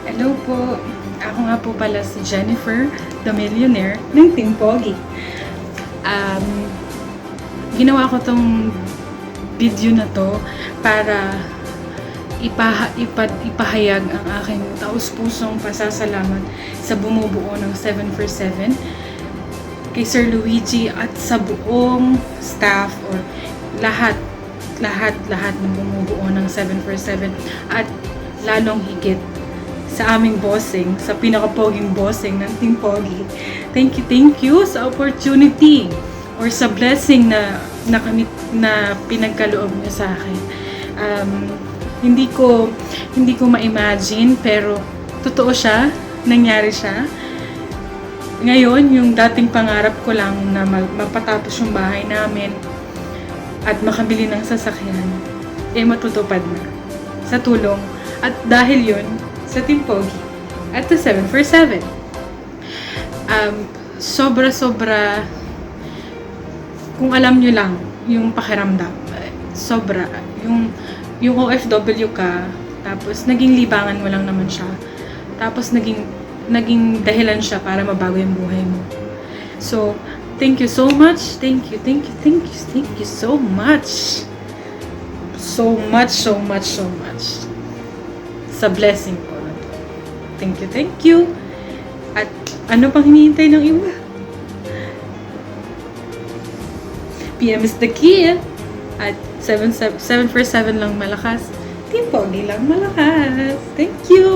Hello po. Ako nga po pala si Jennifer, the millionaire ng Team Pogi. Um, Ginawa ko tong video na to para ipahayag ang aking taus-pusong pasasalamat sa bumubuo ng 7 for 7 kay Sir Luigi at sa buong staff or lahat ng bumubuo ng 7 for 7 at lalong higit sa aming bossing, sa pinaka-poging bossing ng Team Pogi. Thank you sa opportunity or sa blessing na pinagkaloob niyo sa akin. Hindi ko ma-imagine, pero totoo siya, nangyari siya. Ngayon, yung dating pangarap ko lang na mapatapos yung bahay namin at makabili ng sasakyan, matutupad na sa tulong at dahil yun sa Team Pogi at the 7 for 7. Sobra kung alam nyo lang yung pakiramdam, sobra yung OFW ka, tapos naging libangan mo lang naman siya, tapos naging dahilan siya para mabago yung buhay mo. So thank you so much, thank you so much sa blessing ko. Thank you. At ano pang hinihintay ng iba? PM is the key. At 7 for 7 lang malakas. Team Pogi lang malakas. Thank you.